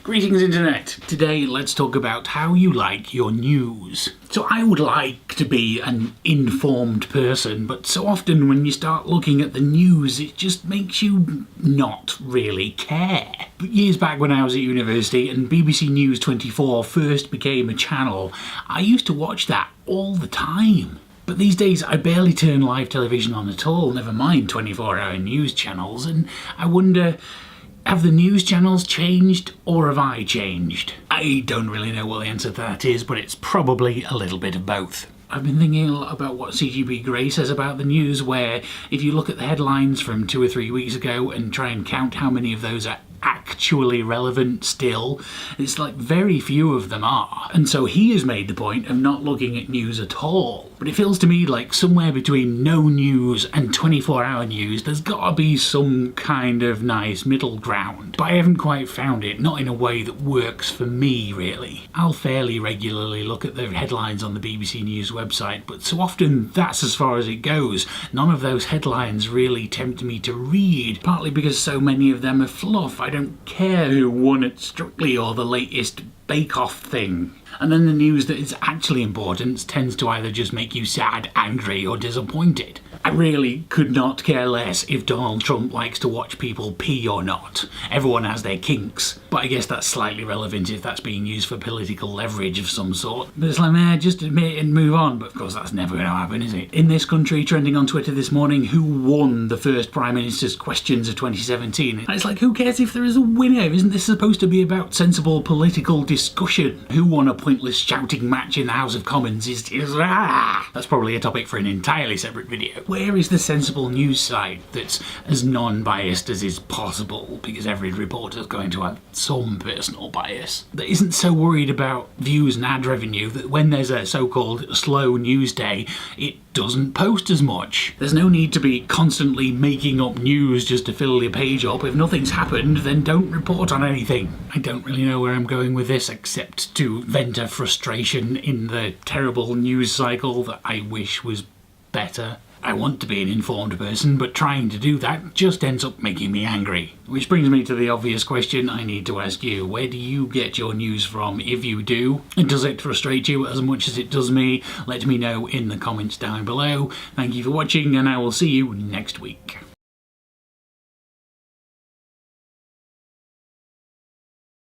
Greetings Internet! Today let's talk about how you like your news. So I would like to be an informed person, but so often when you start looking at the news it just makes you not really care. But years back when I was at university and BBC News 24 first became a channel, I used to watch that all the time. But these days I barely turn live television on at all, never mind 24-hour news channels, and I wonder, have the news channels changed, or have I changed? I don't really know what the answer to that is, but it's probably a little bit of both. I've been thinking a lot about what CGP Grey says about the news, where if you look at the headlines from 2 or 3 weeks ago and try and count how many of those are actually relevant still, it's like very few of them are. And so he has made the point of not looking at news at all. But it feels to me like somewhere between no news and 24-hour news there's gotta be some kind of nice middle ground. But I haven't quite found it, not in a way that works for me really. I'll fairly regularly look at the headlines on the BBC News website, but so often that's as far as it goes. None of those headlines really tempt me to read, partly because so many of them are fluff. I don't care who won at Strictly or the latest Bake Off thing. And then the news that is actually important tends to either just make you sad, angry or disappointed. I really could not care less if Donald Trump likes to watch people pee or not. Everyone has their kinks, but I guess that's slightly relevant if that's being used for political leverage of some sort. But it's like, just admit it and move on. But of course that's never going to happen, is it? In this country, trending on Twitter this morning, who won the first Prime Minister's questions of 2017? And it's like, who cares if there is a winner? Isn't this supposed to be about sensible political discussion? Who won a pointless shouting match in the House of Commons is That's probably a topic for an entirely separate video. Where is the sensible news side that's as non-biased as is possible, because every reporter is going to have some personal bias, that isn't so worried about views and ad revenue that when there's a so-called slow news day it doesn't post as much? There's no need to be constantly making up news just to fill your page up. If nothing's happened, then don't report on anything. I don't really know where I'm going with this except to vent a frustration in the terrible news cycle that I wish was better. I want to be an informed person, but trying to do that just ends up making me angry. Which brings me to the obvious question I need to ask you. Where do you get your news from, if you do? And does it frustrate you as much as it does me? Let me know in the comments down below. Thank you for watching, and I will see you next week.